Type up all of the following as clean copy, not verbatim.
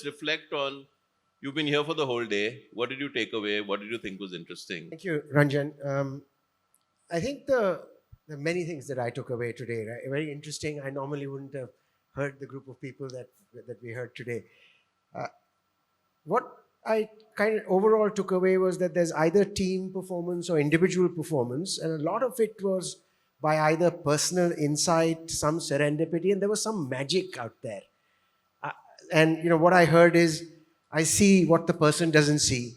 just reflect on, you've been here for the whole day. What did you take away? What did you think was interesting? Thank you, Ranjan. I think the many things that I took away today, right, very interesting. I normally wouldn't have heard the group of people that we heard today. Uh, what I kind of overall took away was that there's either team performance or individual performance, and a lot of it was by either personal insight, some serendipity, and there was some magic out there. Uh, and what I heard is, I see what the person doesn't see.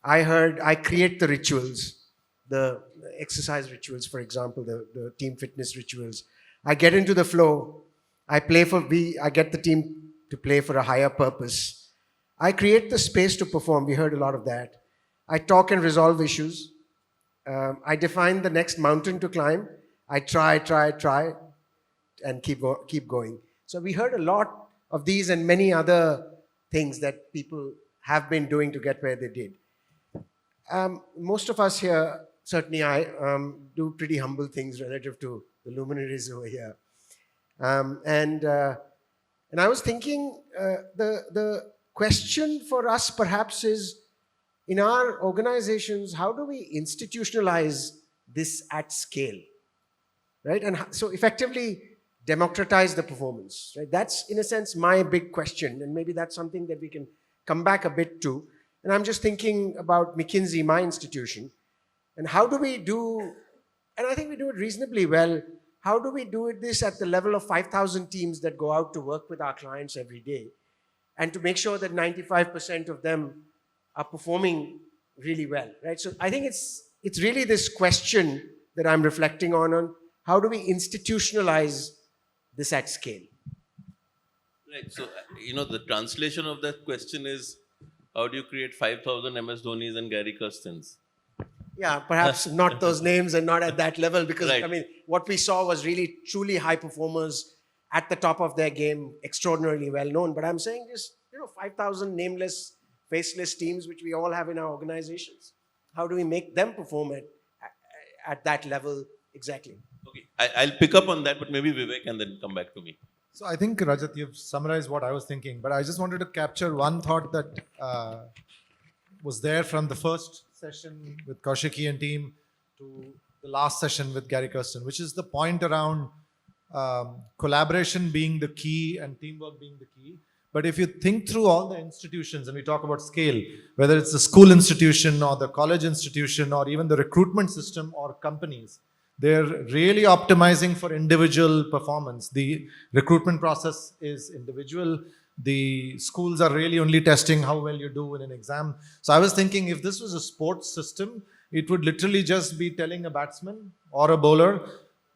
I heard I create the rituals, the exercise rituals, for example, the team fitness rituals. I get into the flow. I get the team to play for a higher purpose. I create the space to perform. We heard a lot of that. I talk and resolve issues. I define the next mountain to climb. I try, and keep going. So we heard a lot of these and many other things that people have been doing to get where they did. Most of us here, certainly I, do pretty humble things relative to the luminaries over here. And I was thinking, the question for us perhaps is, in our organizations, how do we institutionalize this at scale, right? And so effectively democratize the performance, right? That's, in a sense, my big question. And maybe that's something that we can come back a bit to. And I'm just thinking about McKinsey, my institution, and how do we do, and I think we do it reasonably well, how do we do this at the level of 5,000 teams that go out to work with our clients every day, and to make sure that 95% of them are performing really well, right? So I think it's really this question that I'm reflecting on how do we institutionalize this at scale? Right. So, the translation of that question is, how do you create 5,000 MS Dhonis and Gary Kirstens? Yeah, perhaps not those names and not at that level, because Right. I mean, what we saw was really truly high performers at the top of their game, extraordinarily well known. But I'm saying just 5,000 nameless, faceless teams which we all have in our organizations. How do we make them perform at that level exactly? Okay, I'll pick up on that, but maybe Vivek and then come back to me. So I think, Rajat, you've summarized what I was thinking, but I just wanted to capture one thought that was there from the first session with Kaushiki and team to the last session with Gary Kirsten, which is the point around collaboration being the key and teamwork being the key. But if you think through all the institutions, and we talk about scale, whether it's the school institution or the college institution or even the recruitment system or companies, they're really optimizing for individual performance. The recruitment process is individual. The schools are really only testing how well you do in an exam. So I was thinking, if this was a sports system, it would literally just be telling a batsman or a bowler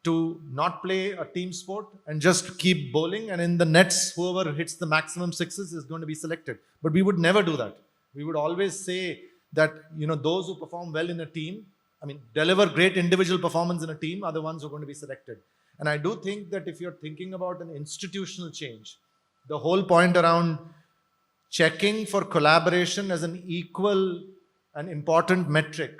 to not play a team sport and just keep bowling, and in the nets, whoever hits the maximum sixes is going to be selected. But we would never do that. We would always say that those who perform well in a team, deliver great individual performance in a team, are the ones who are going to be selected. And I do think that if you're thinking about an institutional change, the whole point around checking for collaboration as an equal and important metric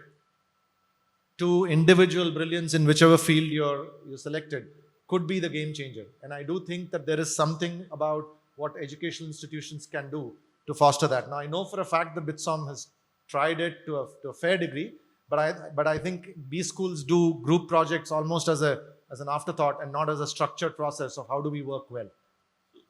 to individual brilliance in whichever field you're selected could be the game changer. And I do think that there is something about what educational institutions can do to foster that. Now, I know for a fact that BITSoM has tried it to a fair degree, but I think B schools do group projects almost as an afterthought and not as a structured process of how do we work well.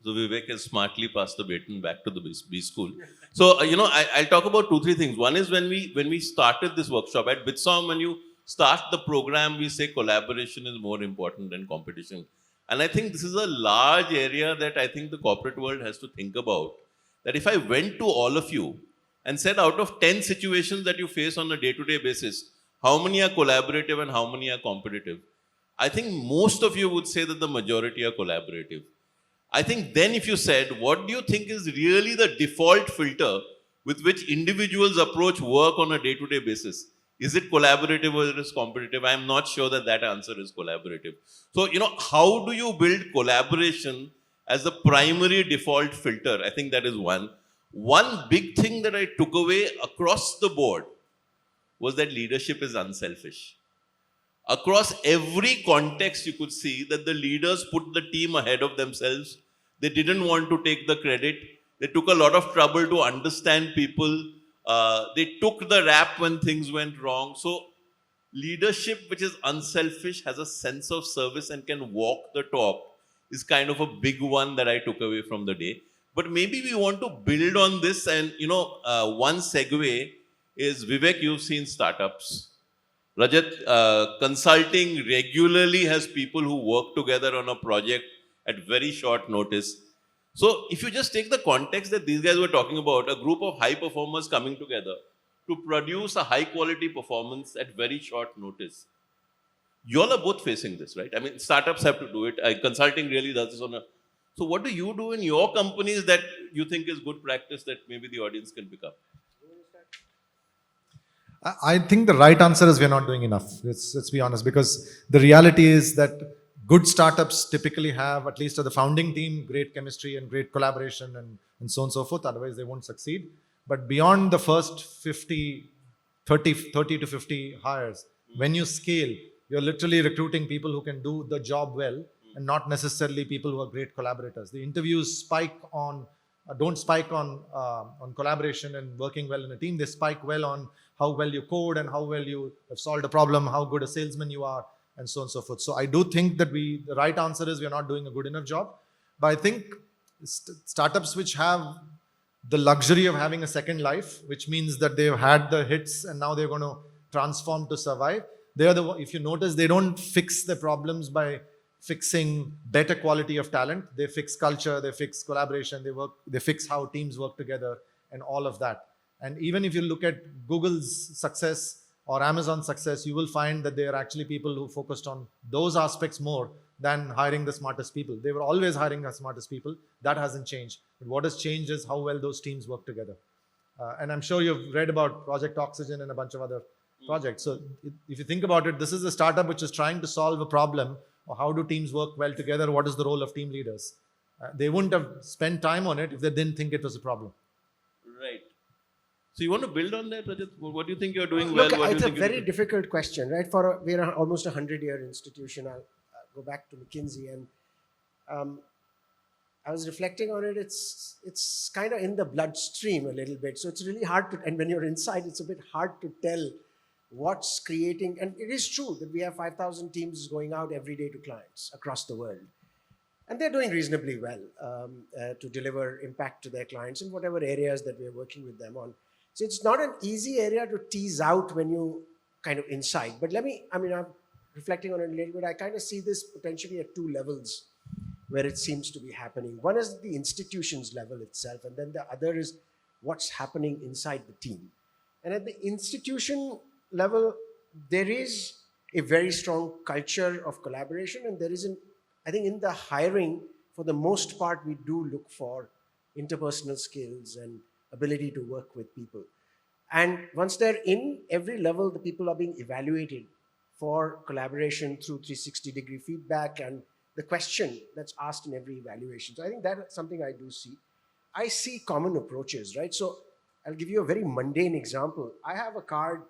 So Vivek has smartly passed the baton back to the B school. So, I'll talk about 2-3 things. One is when we started this workshop at BITSoM, when you start the program, we say collaboration is more important than competition. And I think this is a large area that I think the corporate world has to think about. That if I went to all of you and said, out of 10 situations that you face on a day-to-day basis, how many are collaborative and how many are competitive? I think most of you would say that the majority are collaborative. I think then if you said, what do you think is really the default filter with which individuals approach work on a day-to-day basis? Is it collaborative or is it competitive? I'm not sure that answer is collaborative. So, how do you build collaboration as the primary default filter? I think that is one. One big thing that I took away across the board was that leadership is unselfish. Across every context, you could see that the leaders put the team ahead of themselves. They didn't want to take the credit. They took a lot of trouble to understand people. They took the rap when things went wrong. So leadership which is unselfish, has a sense of service and can walk the talk is kind of a big one that I took away from the day. But maybe we want to build on this, and one segue is, Vivek, you've seen startups. Rajat, consulting regularly has people who work together on a project at very short notice. So if you just take the context that these guys were talking about, a group of high performers coming together to produce a high quality performance at very short notice. You all are both facing this, right? I mean, startups have to do it. Consulting really does this on a... So what do you do in your companies that you think is good practice that maybe the audience can pick up? I think the right answer is we're not doing enough. Let's be honest, because the reality is that good startups typically have, at least at the founding team, great chemistry and great collaboration and so on and so forth. Otherwise, they won't succeed. But beyond the first 30 to 50 hires, when you scale, you're literally recruiting people who can do the job well and not necessarily people who are great collaborators. The interviews don't spike on collaboration and working well in a team. They spike well on how well you code and how well you have solved a problem, how good a salesman you are, and so on and so forth. So I do think that the right answer is we're not doing a good enough job. But I think startups which have the luxury of having a second life, which means that they've had the hits and now they're going to transform to survive. If you notice, they don't fix the problems by fixing better quality of talent. They fix culture, they fix collaboration, they fix how teams work together and all of that. And even if you look at Google's success or Amazon's success, you will find that they are actually people who focused on those aspects more than hiring the smartest people. They were always hiring the smartest people. That hasn't changed. But what has changed is how well those teams work together. And I'm sure you've read about Project Oxygen and a bunch of other projects. So if you think about it, this is a startup which is trying to solve a problem, or how do teams work well together? What is the role of team leaders? They wouldn't have spent time on it if they didn't think it was a problem. Right. So you want to build on that, Rajat? What do you think you're doing Look, well? it's a very difficult question, right? We're almost a 100-year institution. I'll go back to McKinsey, and I was reflecting on it. It's kind of in the bloodstream a little bit. So it's really hard to, and when you're inside, it's a bit hard to tell what's creating. And it is true that we have 5,000 teams going out every day to clients across the world. And they're doing reasonably well to deliver impact to their clients in whatever areas that we're working with them on. So it's not an easy area to tease out when you kind of inside. But I'm reflecting on it a little bit. I kind of see this potentially at two levels where it seems to be happening. One is the institution's level itself, and then the other is what's happening inside the team. And at the institution level, there is a very strong culture of collaboration, and there isn't, I think in the hiring, for the most part, we do look for interpersonal skills and ability to work with people. And once they're in every level, the people are being evaluated for collaboration through 360-degree feedback and the question that's asked in every evaluation. So I think that's something I do see. I see common approaches, right? So I'll give you a very mundane example. I have a card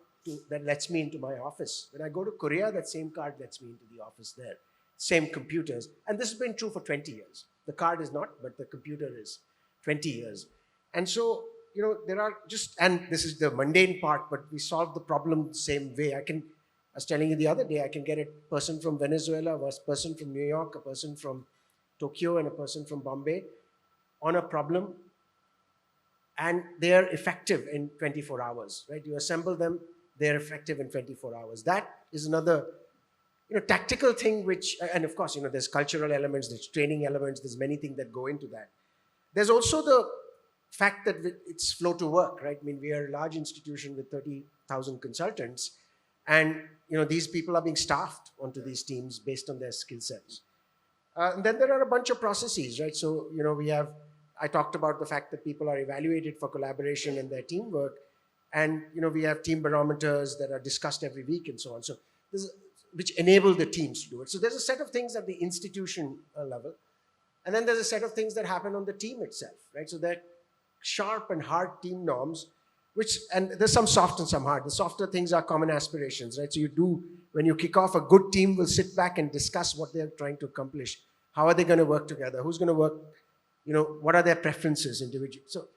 that lets me into my office. When I go to Korea, that same card lets me into the office there. Same computers. And this has been true for 20 years. The card is not, but the computer is 20 years. And so, there are and this is the mundane part, but we solve the problem the same way. I was telling you the other day, I can get a person from Venezuela, a person from New York, a person from Tokyo, and a person from Bombay on a problem, and they're effective in 24 hours, right? You assemble them, they're effective in 24 hours. That is another, tactical thing and of course, there's cultural elements, there's training elements, there's many things that go into that. There's also the fact that it's flow to work, right? I mean, we are a large institution with 30,000 consultants, and these people are being staffed onto these teams based on their skill sets. And then there are a bunch of processes, right? So, I talked about the fact that people are evaluated for collaboration and their teamwork, and we have team barometers that are discussed every week and so on. So which enable the teams to do it. So there's a set of things at the institution level, and then there's a set of things that happen on the team itself, right? So that sharp and hard team norms, and there's some soft and some hard. The softer things are common aspirations, right? So when you kick off, a good team will sit back and discuss what they're trying to accomplish. How are they going to work together? Who's going to work what are their preferences individually. So,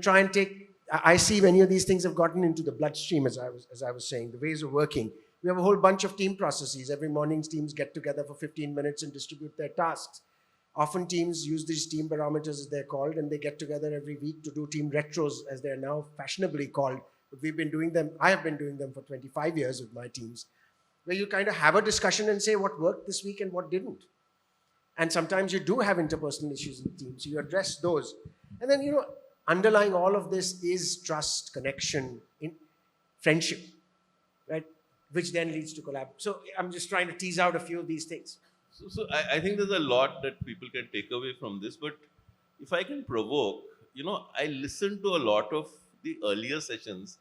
try and take, I see many of these things have gotten into the bloodstream, as I was saying, the ways of working. We have a whole bunch of team processes. Every morning teams get together for 15 minutes and distribute their tasks. Often teams use these team barometers, as they're called, and they get together every week to do team retros, as they're now fashionably called. But we've been doing them, I have been doing them for 25 years with my teams, where you kind of have a discussion and say what worked this week and what didn't. And sometimes you do have interpersonal issues in the team, so you address those. And then, underlying all of this is trust, connection, friendship, right? Which then leads to collab. So I'm just trying to tease out a few of these things. So I think there's a lot that people can take away from this, but if I can provoke, I listened to a lot of the earlier sessions,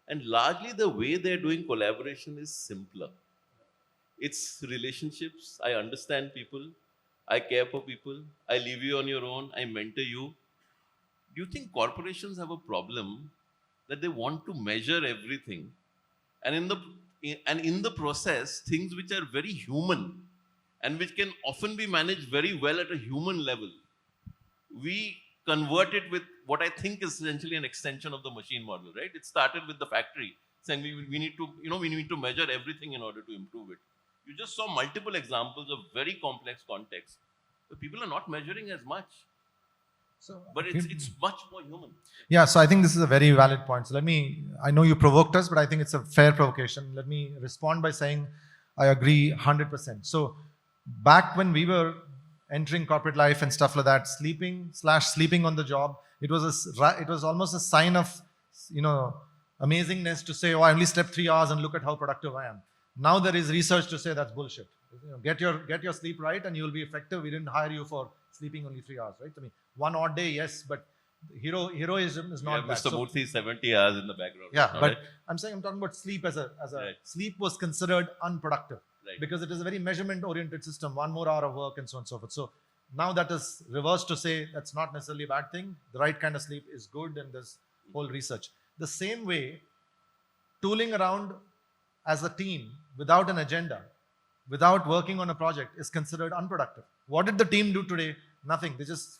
and largely the way they're doing collaboration is simpler. It's relationships. I understand people. I care for people. I leave you on your own. I mentor you. Do you think corporations have a problem that they want to measure everything, and in the process, things which are very human and which can often be managed very well at a human level, we convert it with what I think is essentially an extension of the machine model, right? It started with the factory saying we need to, we need to measure everything in order to improve it. You just saw multiple examples of very complex contexts where people are not measuring as much. But it's much more human. Yeah, so I think this is a very valid point. So I know you provoked us, but I think it's a fair provocation. Let me respond by saying I agree 100%. So back when we were entering corporate life and stuff like that, sleeping on the job, it was almost a sign of, amazingness to say, oh, I only slept 3 hours and look at how productive I am. Now there is research to say that's bullshit. Get your sleep right and you'll be effective. We didn't hire you for sleeping only 3 hours, right? I mean, one odd day, yes, but heroism is not that. Mr. Murthy, 70 hours in the background. Yeah, but right? I'm talking about sleep as a right. Sleep was considered unproductive, right, because it is a very measurement-oriented system, 1 more hour of work and so on and so forth. So now that is reversed to say that's not necessarily a bad thing. The right kind of sleep is good, and there's whole research. The same way, tooling around as a team without an agenda, without working on a project, is considered unproductive. What did the team do today? Nothing. They just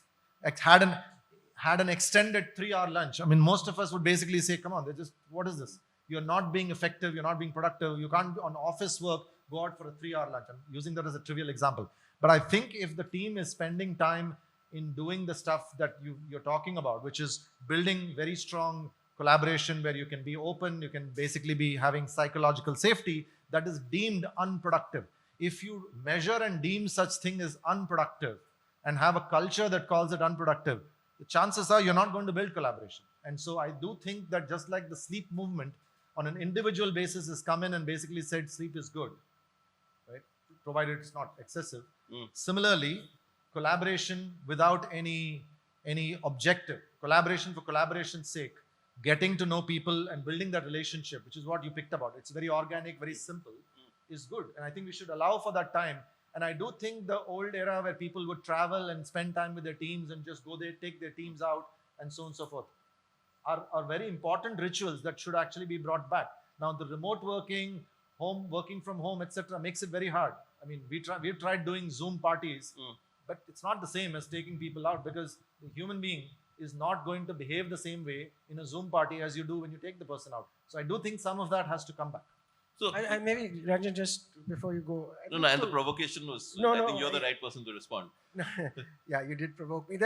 had an extended 3-hour lunch. I mean, most of us would basically say, come on, what is this? You're not being effective. You're not being productive. You can't, on office work, go out for a 3-hour lunch. I'm using that as a trivial example. But I think if the team is spending time in doing the stuff that you're talking about, which is building very strong collaboration where you can be open, you can basically be having psychological safety, that is deemed unproductive. If you measure and deem such thing as unproductive and have a culture that calls it unproductive, the chances are you're not going to build collaboration. And so I do think that just like the sleep movement on an individual basis has come in and basically said sleep is good, right? Provided it's not excessive. Similarly, collaboration without any objective, collaboration for collaboration's sake, getting to know people and building that relationship, which is what you picked about. It's very organic, very simple, is good. And I think we should allow for that time. And I do think the old era where people would travel and spend time with their teams and just go there, take their teams out and so on and so forth, are very important rituals that should actually be brought back. Now, the remote working, working from home, etc., makes it very hard. I mean, we've tried doing Zoom parties, but it's not the same as taking people out, because the human being is not going to behave the same way in a Zoom party as you do when you take the person out. So I do think some of that has to come back. So, and maybe, Ranjan, just before you go. And the provocation was, I think you're the right person to respond. Yeah, you did provoke me.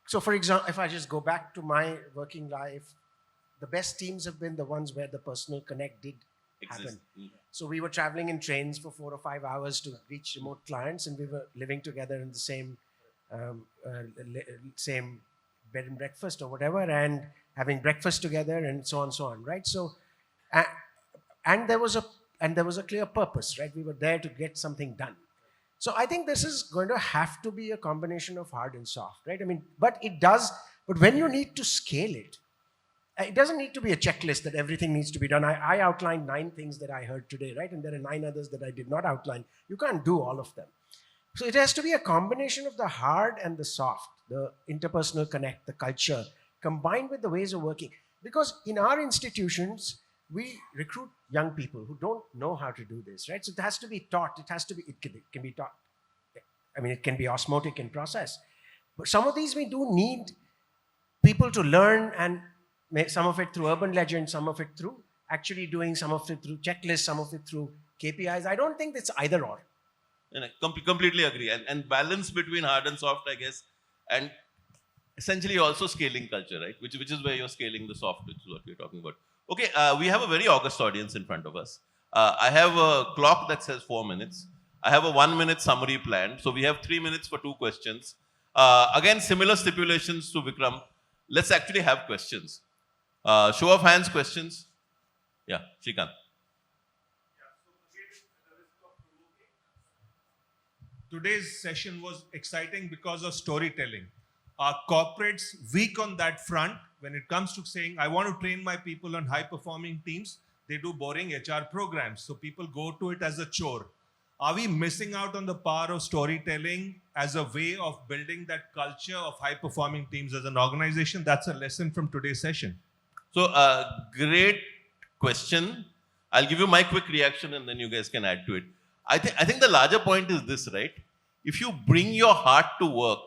So for example, if I just go back to my working life, the best teams have been the ones where the personal connect did happen. So we were traveling in trains for 4 or 5 hours to reach remote clients, and we were living together in the same bed and breakfast or whatever, and having breakfast together and so on, right? So, and there was a clear purpose, right? We were there to get something done. So I think this is going to have to be a combination of hard and soft, right? I mean, but when you need to scale it, it doesn't need to be a checklist that everything needs to be done. I outlined 9 things that I heard today, right? And there are 9 others that I did not outline. You can't do all of them. So it has to be a combination of the hard and the soft, the interpersonal connect, the culture, combined with the ways of working. Because in our institutions, we recruit young people who don't know how to do this, right? So it has to be taught. It can be taught. I mean, it can be osmotic in process. But some of these we do need people to learn, and some of it through urban legend, some of it through actually doing, some of it through checklists, some of it through KPIs. I don't think it's either or. And I completely agree. And balance between hard and soft, I guess, and essentially also scaling culture, right? Which is where you're scaling the soft, which is what we're talking about. Okay, we have a very august audience in front of us. I have a clock that says 4 minutes. I have a 1 minute summary planned. So we have 3 minutes for 2 questions. Again, similar stipulations to Vikram. Let's actually have questions. Show of hands, questions. Yeah, Shrikant. Today's session was exciting because of storytelling. Our corporates weak on that front when it comes to saying, I want to train my people on high-performing teams. They do boring HR programs. So people go to it as a chore. Are we missing out on the power of storytelling as a way of building that culture of high-performing teams as an organization? That's a lesson from today's session. So, great question. I'll give you my quick reaction and then you guys can add to it. I think the larger point is this, right? If you bring your heart to work,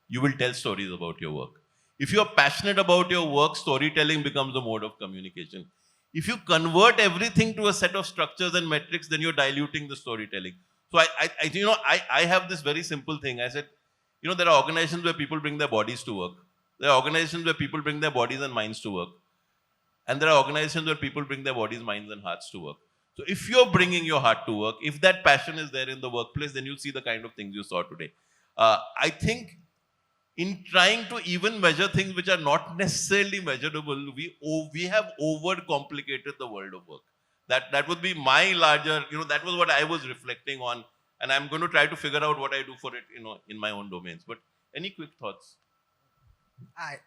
you will tell stories about your work. If you're passionate about your work, storytelling becomes the mode of communication. If you convert everything to a set of structures and metrics, then you're diluting the storytelling. So I have this very simple thing. I said, there are organizations where people bring their bodies to work. There are organizations where people bring their bodies and minds to work. And there are organizations where people bring their bodies, minds, and hearts to work. So if you're bringing your heart to work, if that passion is there in the workplace, then you'll see the kind of things you saw today. I think in trying to even measure things which are not necessarily measurable, we have overcomplicated the world of work. That would be my larger, that was what I was reflecting on. And I'm going to try to figure out what I do for it, in my own domains. But any quick thoughts?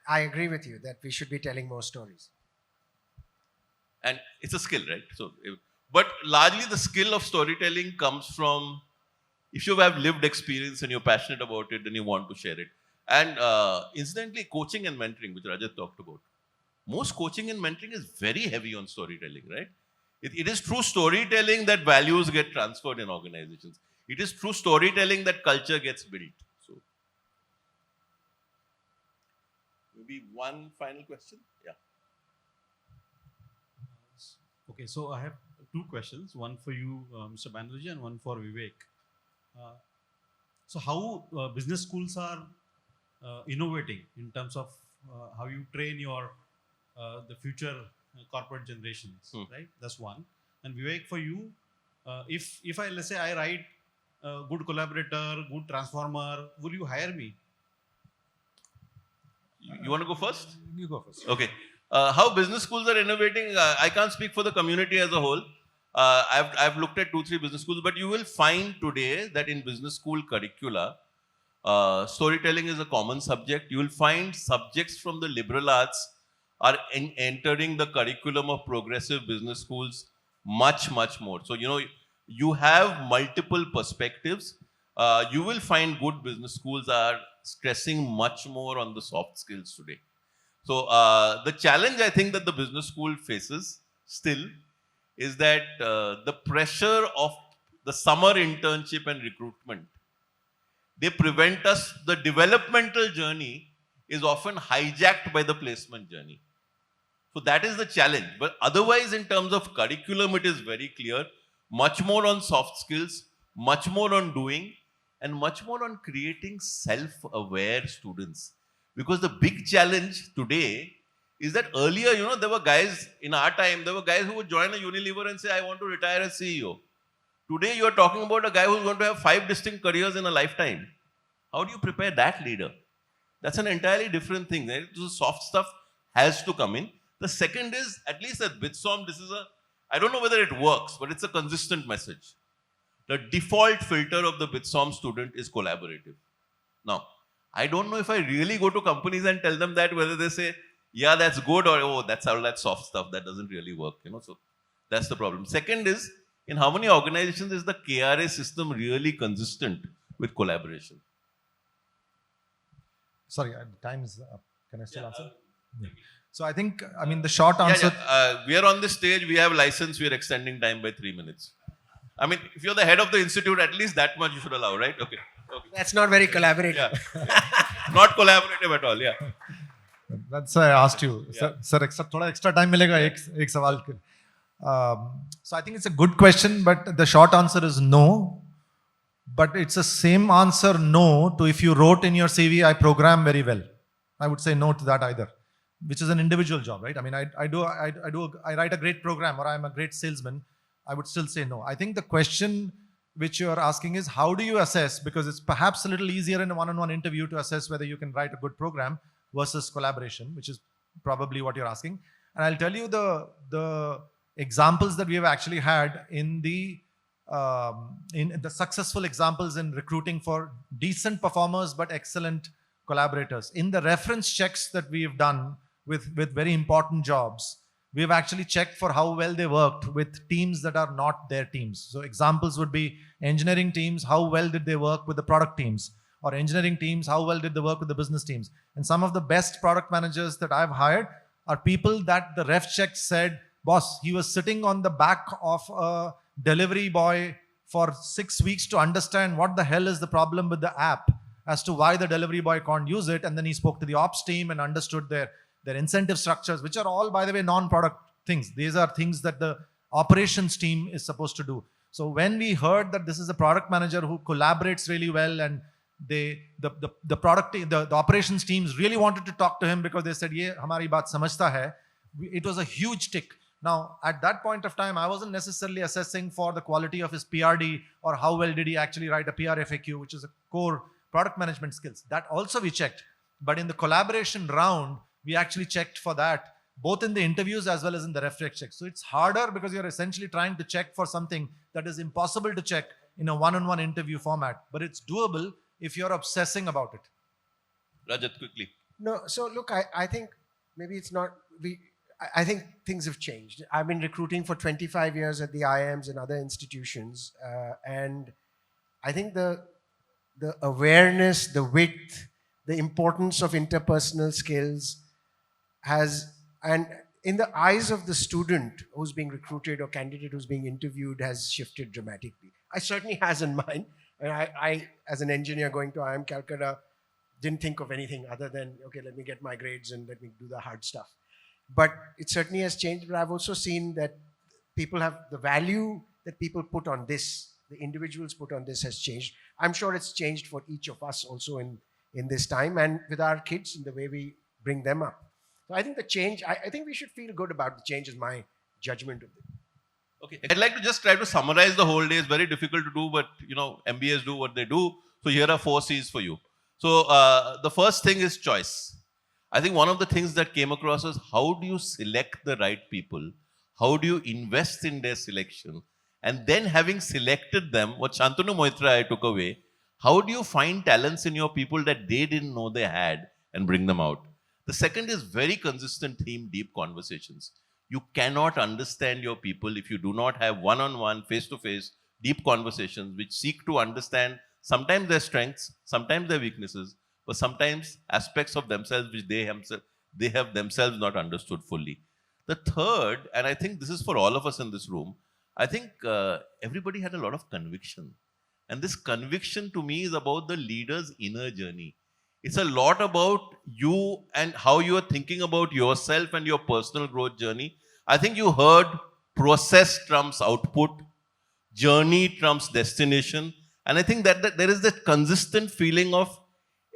I agree with you that we should be telling more stories. And it's a skill, right? But largely the skill of storytelling comes from, if you have lived experience and you're passionate about it, then you want to share it. And incidentally, coaching and mentoring, which Rajat talked about, most coaching and mentoring is very heavy on storytelling, right? It is through storytelling that values get transferred in organizations. It is through storytelling that culture gets built. So, maybe one final question? Yeah. Okay, so I have 2 questions, one for you, Mr. Banerjee, and one for Vivek. So how business schools are innovating in terms of how you train your the future corporate generations, right? That's one. And Vivek, for you, if I, let's say I write good collaborator, good transformer, will you hire me? You want to go first? You go first. Okay. How business schools are innovating, I can't speak for the community as a whole. I've looked at 2-3 business schools, but you will find today that in business school curricula, storytelling is a common subject. You will find subjects from the liberal arts are entering the curriculum of progressive business schools much, much more. So, you have multiple perspectives. You will find good business schools are stressing much more on the soft skills today. So, the challenge I think that the business school faces still is that the pressure of the summer internship and recruitment, they prevent us. The developmental journey is often hijacked by the placement journey. So that is the challenge. But otherwise, in terms of curriculum, it is very clear. Much more on soft skills, much more on doing, and much more on creating self-aware students. Because the big challenge today is that earlier, there were guys, in our time, there were guys who would join a Unilever and say, I want to retire as CEO. Today, you're talking about a guy who's going to have 5 distinct careers in a lifetime. How do you prepare that leader? That's an entirely different thing. Right? So soft stuff has to come in. The second is, at least at BITSoM, I don't know whether it works, but it's a consistent message. The default filter of the BITSoM student is collaborative. Now, I don't know if I really go to companies and tell them that, whether they say, yeah, that's good, or, oh, that's all that soft stuff, that doesn't really work. So that's the problem. Second is, in how many organizations is the KRA system really consistent with collaboration? Sorry, time is up. Can I still answer? Yeah. So I think, the short answer. We are on this stage, we have license, we are extending time by 3 minutes. If you're the head of the institute, at least that much you should allow, right? Okay. That's not very collaborative. Not collaborative at all. Yeah. That's why I asked you. Sir, थोड़ा extra time मिलेगा एक सवाल के. So I think it's a good question, but the short answer is no. But it's the same answer no to if you wrote in your CV, I program very well. I would say no to that either, which is an individual job, right? I mean, I write a great program or I'm a great salesman. I would still say no. I think the question which you are asking is how do you assess, because it's perhaps a little easier in a one-on-one interview to assess whether you can write a good program versus collaboration, which is probably what you're asking. And I'll tell you the examples that we have actually had in the successful examples in recruiting for decent performers but excellent collaborators. In the reference checks that we've done with very important jobs, we've actually checked for how well they worked with teams that are not their teams. So examples would be engineering teams, how well did they work with the product teams? Or engineering teams, how well did they work with the business teams? And some of the best product managers that I've hired are people that the ref check said, boss, he was sitting on the back of a delivery boy for 6 weeks to understand what the hell is the problem with the app as to why the delivery boy can't use it. And then he spoke to the ops team and understood their incentive structures, which are all, by the way, non-product things. These are things that the operations team is supposed to do. So when we heard that this is a product manager who collaborates really well, and the operations teams really wanted to talk to him because they said, "Ye hamari baat samajhta hai," it was a huge tick. Now, at that point of time, I wasn't necessarily assessing for the quality of his PRD or how well did he actually write a PR FAQ, which is a core product management skills. That also we checked. But in the collaboration round, we actually checked for that, both in the interviews as well as in the reference check. So it's harder because you're essentially trying to check for something that is impossible to check in a one-on-one interview format. But it's doable if you're obsessing about it. Rajat, quickly. No, so look, I think maybe it's not, I think things have changed. I've been recruiting for 25 years at the IIMs and other institutions. And I think the awareness, the width, the importance of interpersonal skills and in the eyes of the student who's being recruited or candidate who's being interviewed has shifted dramatically. I certainly has in mind. And I, as an engineer going to IIM Calcutta, didn't think of anything other than, okay, let me get my grades and let me do the hard stuff. But it certainly has changed. But I've also seen that people have the value that people put on this, the individuals put on this has changed. I'm sure it's changed for each of us also in this time and with our kids in the way we bring them up. So I think the change, I think we should feel good about the change is my judgment of it. Okay, I'd like to just try to summarize the whole day. It's very difficult to do, but MBAs do what they do. So here are 4 C's for you. So the first thing is choice. I think one of the things that came across is how do you select the right people? How do you invest in their selection? And then having selected them, what Shantanu Moitra I took away, how do you find talents in your people that they didn't know they had and bring them out? The second is very consistent theme, deep conversations. You cannot understand your people if you do not have one-on-one, face-to-face, deep conversations which seek to understand sometimes their strengths, sometimes their weaknesses, but sometimes aspects of themselves which they have themselves not understood fully. The third, and I think this is for all of us in this room, I think everybody had a lot of conviction. And this conviction to me is about the leader's inner journey. It's a lot about you and how you are thinking about yourself and your personal growth journey. I think you heard process trumps output, journey trumps destination. And I think that there is that consistent feeling of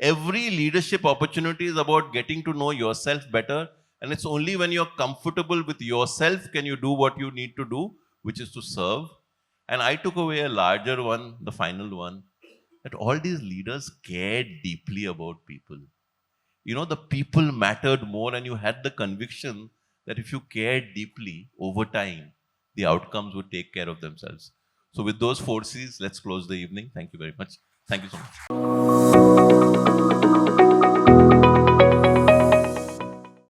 every leadership opportunity is about getting to know yourself better. And it's only when you're comfortable with yourself can you do what you need to do, which is to serve. And I took away a larger one, the final one, that all these leaders cared deeply about people. The people mattered more, and you had the conviction that if you cared deeply over time, the outcomes would take care of themselves. So with those 4 C's, let's close the evening. Thank you very much. Thank you so much.